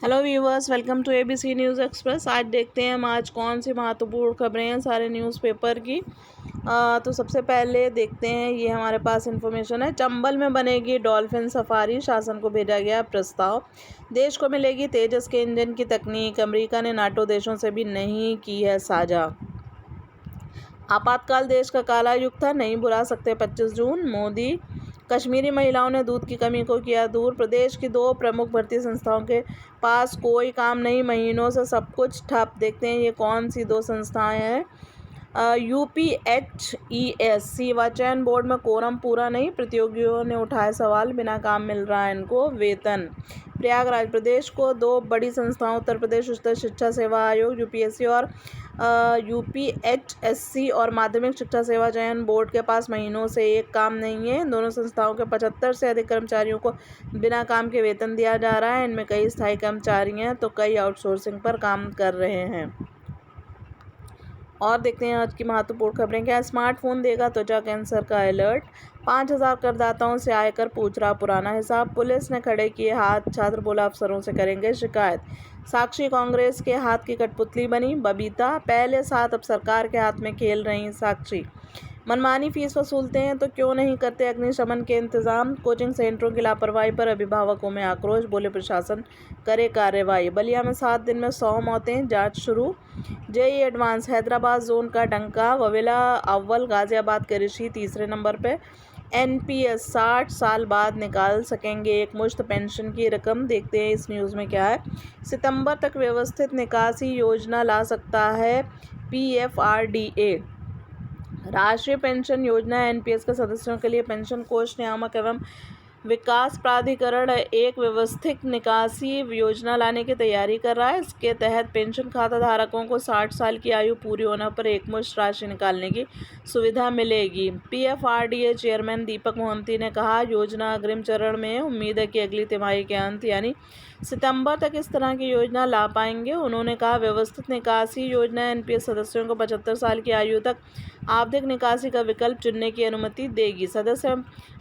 Hello viewers, welcome to ABC news express. आज देखते हैं हम आज कौन सी महत्वपूर्ण खबरें हैं सारे न्यूज़पेपर की। तो सबसे पहले देखते हैं, ये हमारे पास इन्फॉर्मेशन है। चंबल में बनेगी डॉल्फिन सफारी, शासन को भेजा गया प्रस्ताव। देश को मिलेगी तेजस के इंजन की तकनीक, अमेरिका ने नाटो देशों से भी नहीं की है साझा। आपातकाल देश का काला युग था, नहीं बुला सकते 25 जून मोदी। कश्मीरी महिलाओं ने दूध की कमी को किया दूर। प्रदेश की 2 प्रमुख भर्ती संस्थाओं के पास कोई काम नहीं, महीनों से सब कुछ ठप। देखते हैं ये कौन सी 2 संस्थाएं हैं। UPHES सेवा चयन बोर्ड में कोरम पूरा नहीं, प्रतियोगियों ने उठाए सवाल, बिना काम मिल रहा है इनको वेतन। प्रयागराज, प्रदेश को 2 बड़ी संस्थाओं उत्तर प्रदेश उच्च शिक्षा सेवा आयोग UPSC और UPHSC और माध्यमिक शिक्षा सेवा चयन बोर्ड के पास महीनों से एक काम नहीं है। दोनों संस्थाओं के 75 से अधिक कर्मचारियों को बिना काम के वेतन दिया जा रहा है। इनमें कई स्थायी कर्मचारी हैं तो कई आउटसोर्सिंग पर काम कर रहे हैं। और देखते हैं आज की महत्वपूर्ण खबरें क्या। स्मार्टफोन देगा त्वचा कैंसर का अलर्ट, 5000 करदाताओं से आयकर पूछ रहा पुराना हिसाब। पुलिस ने खड़े किए हाथ, छात्र बोला अफसरों से करेंगे शिकायत। साक्षी कांग्रेस के हाथ की कठपुतली बनी। बबीता पहले साथ अब सरकार के हाथ में खेल रही साक्षी। मनमानी फीस वसूलते हैं तो क्यों नहीं करते अग्निशमन के इंतजाम। कोचिंग सेंटरों की लापरवाही पर अभिभावकों में आक्रोश, बोले प्रशासन करे कार्रवाई। बलिया में 7 दिन में 100 मौतें, जांच शुरू। जेईई एडवांस, हैदराबाद जोन का डंका, ववेला अव्वल, गाजियाबाद के ऋषि तीसरे नंबर पे। NPS 60 साल बाद निकाल सकेंगे एक मुश्त पेंशन की रकम। देखते हैं इस न्यूज़ में क्या है। सितंबर तक व्यवस्थित निकासी योजना ला सकता है PFRDA। राष्ट्रीय पेंशन योजना NPS के सदस्यों के लिए पेंशन कोष नियामक एवं विकास प्राधिकरण एक व्यवस्थित निकासी योजना लाने की तैयारी कर रहा है। इसके तहत पेंशन खाता धारकों को 60 साल की आयु पूरी होने पर एकमुश्त राशि निकालने की सुविधा मिलेगी। PFRDA चेयरमैन दीपक मोहंती ने कहा, योजना अग्रिम चरण में है। उम्मीद है कि अगली तिमाही के अंत यानी सितंबर तक इस तरह की योजना ला पाएंगे। उन्होंने कहा, व्यवस्थित निकासी योजना NPS सदस्यों को 75 साल की आयु तक आवधिक निकासी का विकल्प चुनने की अनुमति देगी। सदस्य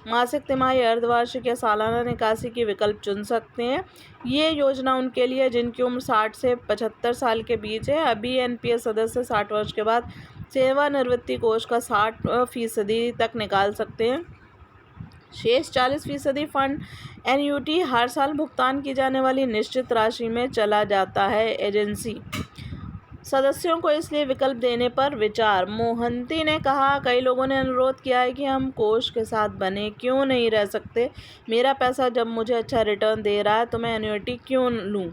मासिक, तिमाही, अर्धवार्षिक या सालाना निकासी के विकल्प चुन सकते हैं। ये योजना उनके लिए जिनकी उम्र 60 से 75 साल के बीच है। अभी NPS सदस्य 60 वर्ष के बाद सेवानिवृत्ति कोष का 60% तक निकाल सकते हैं। शेष 40% फंड NUT हर साल भुगतान की जाने वाली निश्चित राशि में चला जाता है। एजेंसी सदस्यों को इसलिए विकल्प देने पर विचार। मोहंती ने कहा, कई लोगों ने अनुरोध किया है कि हम कोष के साथ बने, क्यों नहीं रह सकते। मेरा पैसा जब मुझे अच्छा रिटर्न दे रहा है तो मैं एन्युटी क्यों लूं।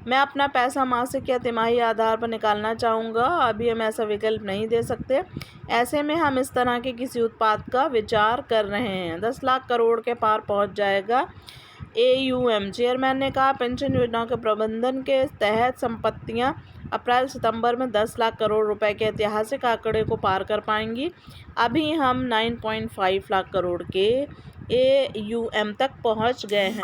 मैं अपना पैसा मासिक या तिमाही आधार पर निकालना चाहूँगा। अभी हम ऐसा विकल्प नहीं दे सकते। ऐसे में हम इस तरह के किसी उत्पाद का विचार कर रहे हैं। 10 लाख करोड़ के पार पहुँच जाएगा। AUM चेयरमैन ने कहा, पेंशन योजनाओं के प्रबंधन के तहत संपत्तियां अप्रैल सितंबर में 10 लाख करोड़ रुपए के ऐतिहासिक आंकड़े को पार कर पाएंगी। अभी हम 9.5 लाख करोड़ के AUM तक पहुंच गए हैं।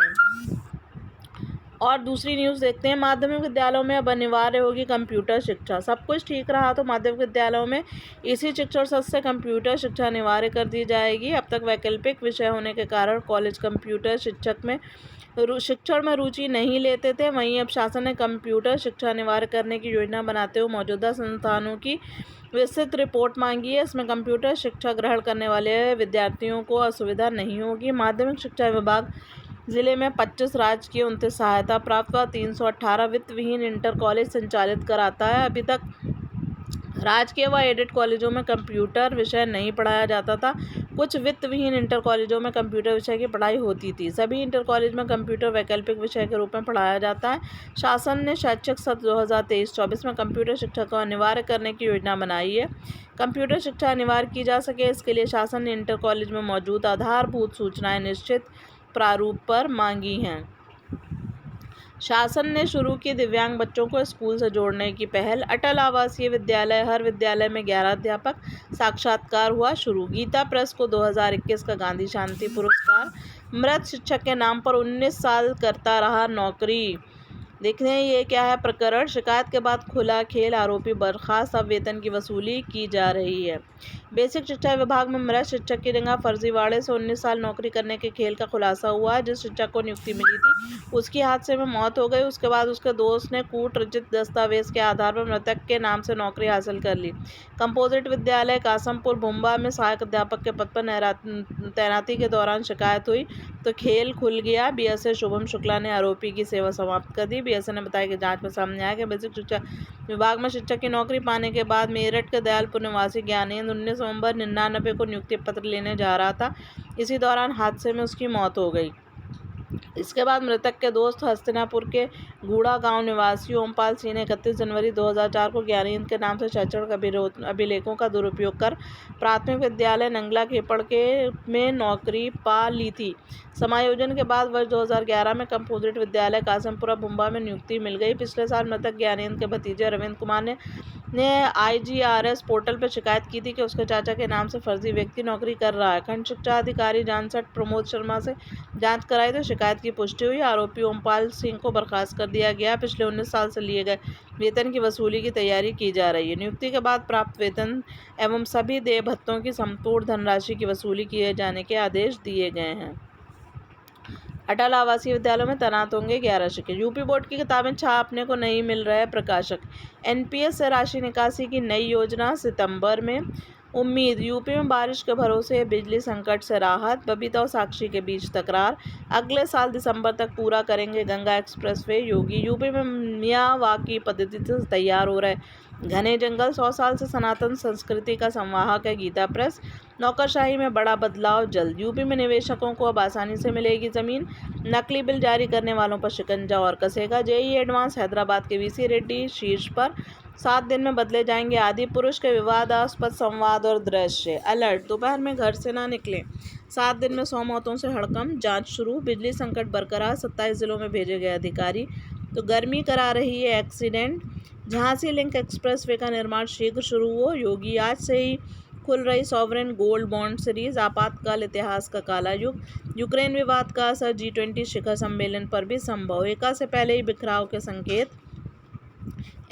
और दूसरी न्यूज़ देखते हैं। माध्यमिक विद्यालयों में अब अनिवार्य होगी कंप्यूटर शिक्षा। सब कुछ ठीक रहा तो माध्यमिक विद्यालयों में इसी शिक्षण सत्र से कंप्यूटर शिक्षा अनिवार्य कर दी जाएगी। अब तक वैकल्पिक विषय होने के कारण कॉलेज कंप्यूटर शिक्षण में रुचि नहीं लेते थे। वहीं अब शासन ने कंप्यूटर शिक्षा अनिवार्य करने की योजना बनाते हुए मौजूदा संस्थानों की विस्तृत रिपोर्ट मांगी है। इसमें कंप्यूटर शिक्षा ग्रहण करने वाले विद्यार्थियों को असुविधा नहीं होगी। माध्यमिक शिक्षा विभाग जिले में 25 राजकीय 29 सहायता प्राप्त व 318 वित्त विहीन इंटर कॉलेज संचालित कराता है। अभी तक राजकीय व एडेड कॉलेजों में कंप्यूटर विषय नहीं पढ़ाया जाता था। कुछ वित्त विहीन इंटर कॉलेजों में कंप्यूटर विषय की पढ़ाई होती थी। सभी इंटर कॉलेज में कंप्यूटर वैकल्पिक विषय के रूप में पढ़ाया जाता है। शासन ने शैक्षिक सत्र 2023-24 में कंप्यूटर शिक्षा को अनिवार्य करने की योजना बनाई है। कंप्यूटर शिक्षा अनिवार्य की जा सके, इसके लिए शासन ने इंटर कॉलेज में मौजूद आधारभूत सूचनाएं निश्चित प्रारूप पर मांगी हैं। शासन ने शुरू की दिव्यांग बच्चों को स्कूल से जोड़ने की पहल। अटल आवासीय विद्यालय, हर विद्यालय में 11 अध्यापक, साक्षात्कार हुआ शुरू। गीता प्रेस को 2021 का गांधी शांति पुरस्कार। मृत शिक्षक के नाम पर 19 साल करता रहा नौकरी। देखते हैं ये क्या है प्रकरण। शिकायत के बाद खुला खेल, आरोपी बर्खास्त, अब वेतन की वसूली की जा रही है। बेसिक शिक्षा विभाग में मृत शिक्षक की जगह फर्जीवाड़े से 19 साल नौकरी करने के खेल का खुलासा हुआ है। जिस शिक्षक को नियुक्ति मिली थी उसकी हादसे में मौत हो गई। उसके बाद उसके दोस्त ने कूट रचित दस्तावेज के आधार पर मृतक के नाम से नौकरी हासिल कर ली। कंपोजिट विद्यालय कासमपुर भुम्बा में सहायक अध्यापक के पद पर तैनाती के दौरान शिकायत हुई तो खेल खुल गया। बीएसए शुभम शुक्ला ने आरोपी की सेवा समाप्त कर दी। बीएसए ने बताया कि जांच में सामने आया कि बेसिक शिक्षा विभाग में शिक्षक की नौकरी पाने के बाद मेरठ के दयालपुर निवासी ज्ञानेंद्र 19 नवंबर 1999 को नियुक्ति पत्र लेने जा रहा था। इसी दौरान हादसे में उसकी मौत हो गई। इसके बाद मृतक के दोस्त हस्तिनापुर के गूढ़ा गांव निवासी ओमपाल सिंह ने 31 जनवरी 2004 को ज्ञानेंद्र के नाम से शैक्षणिक अभिलेखों का दुरुपयोग कर प्राथमिक विद्यालय नंगला खेपड़ के में नौकरी पा ली थी। समायोजन के बाद वर्ष 2011 में कंपोजिट विद्यालय कासमपुरा भुम्बा में नियुक्ति मिल गई। पिछले साल मृतक ज्ञानेंद्र के भतीजे रविंद्र कुमार ने IGRS पोर्टल पर शिकायत की थी कि उसके चाचा के नाम से फर्जी व्यक्ति नौकरी कर रहा है। खंड शिक्षा अधिकारी जानसठ प्रमोद शर्मा से जांच कराई तो शिकायत की पुष्टि हुई। आरोपी ओमपाल सिंह को बर्खास्त कर दिया गया। पिछले 19 साल से लिए गए वेतन की वसूली की तैयारी की जा रही है। नियुक्ति के बाद प्राप्त वेतन एवं सभी देय भत्तों की संपूर्ण धनराशि की वसूली किए जाने के आदेश दिए गए हैं। अटल आवासीय विद्यालयों में तैनात होंगे 11 शिक्षक। यूपी बोर्ड की किताबें छापने को नहीं मिल रहे प्रकाशक। एनपीएस से राशि निकासी की नई योजना सितंबर में उम्मीद। यूपी में बारिश के भरोसे बिजली संकट से राहत। बबीता और साक्षी के बीच तकरार। अगले साल दिसंबर तक पूरा करेंगे गंगा एक्सप्रेसवे। योगी। यूपी में मियावाकी पद्धति से तैयार हो रहे घने जंगल। 100 साल से सनातन संस्कृति का संवाहक है गीता प्रेस। नौकरशाही में बड़ा बदलाव जल्द। यूपी में निवेशकों को अब आसानी से मिलेगी जमीन। नकली बिल जारी करने वालों पर शिकंजा और कसेगा। जेईई एडवांस हैदराबाद के वीसी रेड्डी शीर्ष पर। 7 दिन में बदले जाएंगे आदि पुरुष के विवादास्पद संवाद और दृश्य। अलर्ट। दोपहर में घर से ना निकलें। 7 दिन में 100 मौतों से हड़कंप। जांच शुरू। बिजली संकट बरकरार। 27 जिलों में भेजे गए अधिकारी। तो गर्मी करा रही है एक्सीडेंट। झांसी लिंक एक्सप्रेसवे का निर्माण शीघ्र शुरू हो। योगी। आज से ही खुल रही सॉवरेन गोल्ड बॉन्ड सीरीज। आपातकाल इतिहास का काला युग। यूक्रेन विवाद का असर G20 शिखर सम्मेलन पर भी संभव। एका से पहले ही बिखराव के संकेत।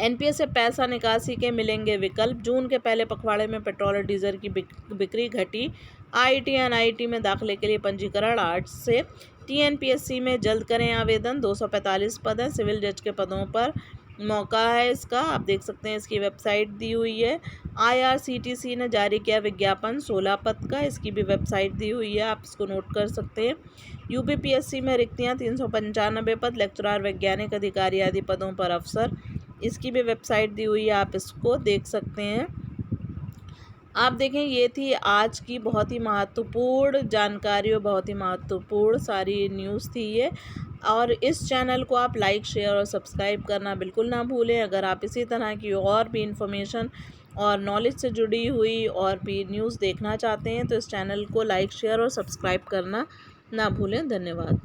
एनपीएस से पैसा निकासी के मिलेंगे विकल्प। जून के पहले पखवाड़े में पेट्रोल और डीजल की बिक्री घटी। आईटी एनआईटी में दाखिले के लिए पंजीकरण 8 से। टीएनपीएससी में जल्द करें आवेदन। 245 पद हैं। सिविल जज के पदों पर मौका है इसका। आप देख सकते हैं इसकी वेबसाइट दी हुई है। IRCTC ने जारी किया विज्ञापन 16 पद का। इसकी भी वेबसाइट दी हुई है, आप इसको नोट कर सकते हैं। यूपीपीएससी में रिक्तियां 395 पद। लेक्चरर वैज्ञानिक अधिकारी आदि पदों पर अफसर। इसकी भी वेबसाइट दी हुई है, आप इसको देख सकते हैं। आप देखें, ये थी आज की बहुत ही महत्वपूर्ण जानकारी और बहुत ही महत्वपूर्ण सारी न्यूज़ थी ये। और इस चैनल को आप लाइक, शेयर और सब्सक्राइब करना बिल्कुल ना भूलें। अगर आप इसी तरह की और भी इन्फॉर्मेशन और नॉलेज से जुड़ी हुई और भी न्यूज़ देखना चाहते हैं तो इस चैनल को लाइक, शेयर और सब्सक्राइब करना ना भूलें। धन्यवाद।